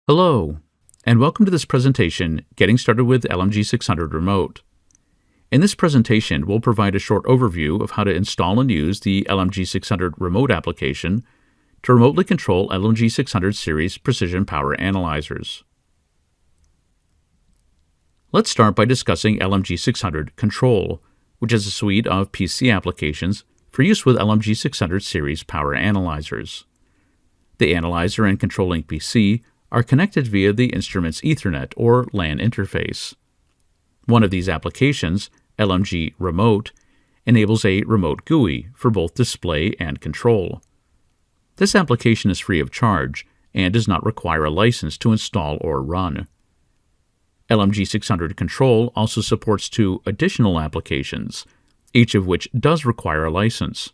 Hello, and welcome to this presentation, Getting Started with LMG600 Remote. In this presentation, we'll provide a short overview of how to install and use the LMG600 Remote application to remotely control LMG600 series precision power analyzers. Let's start by discussing LMG600 Control, which is a suite of PC applications for use with LMG600 series power analyzers. The analyzer and controlling PC are connected via the instrument's Ethernet or LAN interface. One of these applications, LMG Remote, enables a remote GUI for both display and control. This application is free of charge and does not require a license to install or run. LMG600 Control also supports two additional applications, each of which does require a license.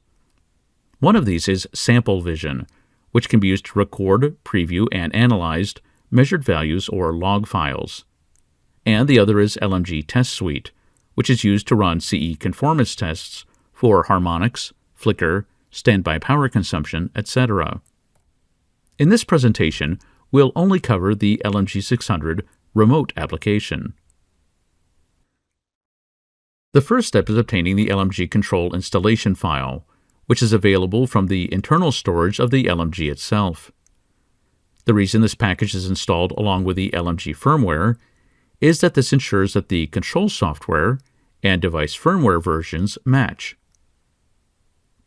One of these is Sample Vision, which can be used to record, preview, and analyze measured values or log files. And the other is LMG Test Suite, which is used to run CE conformance tests for harmonics, flicker, standby power consumption, etc. In this presentation, we'll only cover the LMG600 Remote application. The first step is obtaining the LMG Control installation file, which is available from the internal storage of the LMG itself. The reason this package is installed along with the LMG firmware is that this ensures that the control software and device firmware versions match.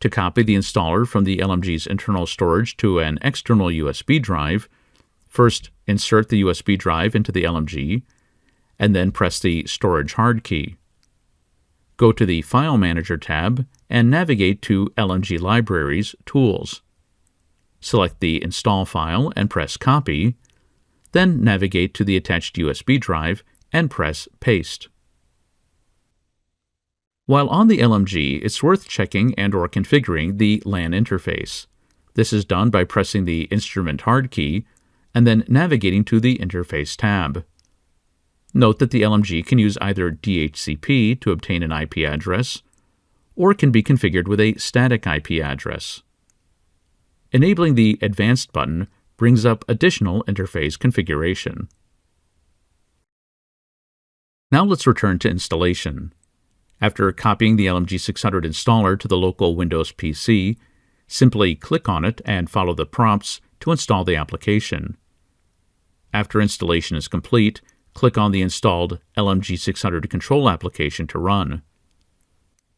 To copy the installer from the LMG's internal storage to an external USB drive, first insert the USB drive into the LMG, and then press the Storage Hard key. Go to the File Manager tab and navigate to LMG Libraries Tools. Select the Install file and press Copy, then navigate to the attached USB drive and press Paste. While on the LMG, it's worth checking and/or configuring the LAN interface. This is done by pressing the Instrument Hard key and then navigating to the Interface tab. Note that the LMG can use either DHCP to obtain an IP address, or can be configured with a static IP address. Enabling the Advanced button brings up additional interface configuration. Now let's return to installation. After copying the LMG600 installer to the local Windows PC, simply click on it and follow the prompts to install the application. After installation is complete, click on the installed LMG600 Control application to run.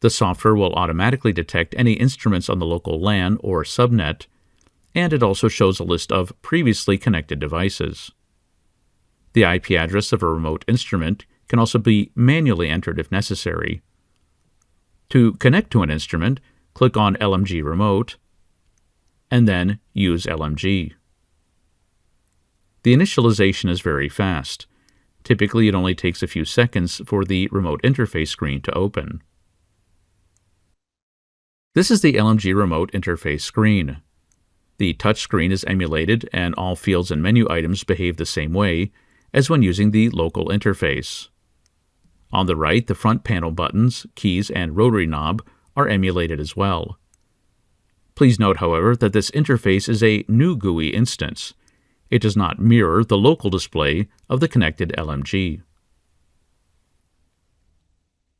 The software will automatically detect any instruments on the local LAN or subnet, and it also shows a list of previously connected devices. The IP address of a remote instrument can also be manually entered if necessary. To connect to an instrument, click on LMG Remote, and then Use LMG. The initialization is very fast. Typically, it only takes a few seconds for the remote interface screen to open. This is the LMG Remote interface screen. The touch screen is emulated and all fields and menu items behave the same way as when using the local interface. On the right, the front panel buttons, keys, and rotary knob are emulated as well. Please note, however, that this interface is a new GUI instance. It does not mirror the local display of the connected LMG.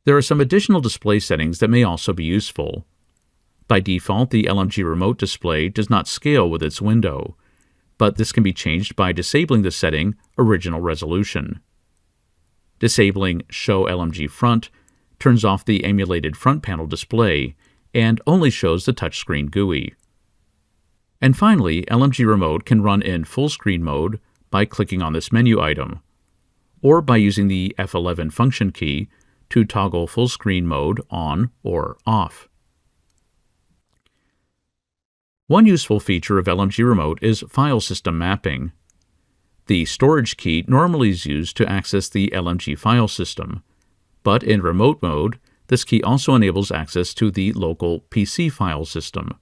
There are some additional display settings that may also be useful. By default, the LMG Remote display does not scale with its window, but this can be changed by disabling the setting Original Resolution. Disabling Show LMG Front turns off the emulated front panel display and only shows the touchscreen GUI. And finally, LMG Remote can run in full screen mode by clicking on this menu item, or by using the F11 function key to toggle full screen mode on or off. One useful feature of LMG Remote is file system mapping. The storage key normally is used to access the LMG file system, but in remote mode, this key also enables access to the local PC file system.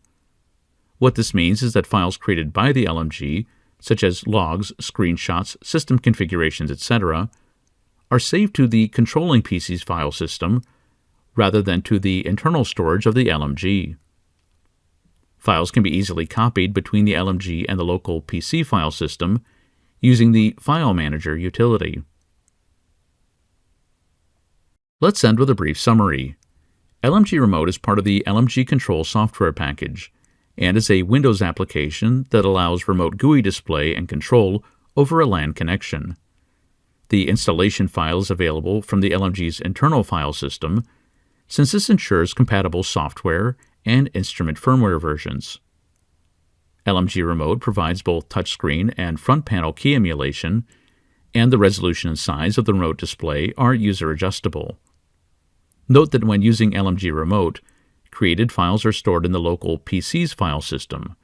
What this means is that files created by the LMG, such as logs, screenshots, system configurations, etc., are saved to the controlling PC's file system rather than to the internal storage of the LMG. Files can be easily copied between the LMG and the local PC file system using the File Manager utility. Let's end with a brief summary. LMG Remote is part of the LMG Control software package and is a Windows application that allows remote GUI display and control over a LAN connection. The installation file is available from the LMG's internal file system, since this ensures compatible software and instrument firmware versions. LMG Remote provides both touchscreen and front panel key emulation, and the resolution and size of the remote display are user adjustable. Note that when using LMG Remote, created files are stored in the local PC's file system,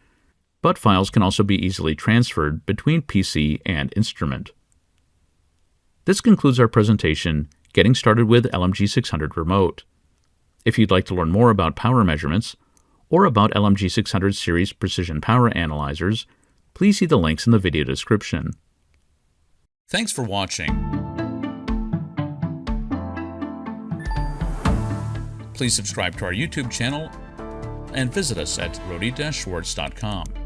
but files can also be easily transferred between PC and instrument. This concludes our presentation, Getting Started with LMG600 Remote. If you'd like to learn more about power measurements or about LMG600 series precision power analyzers, please see the links in the video description. Thanks for watching. Please subscribe to our YouTube channel and visit us at rody-schwartz.com.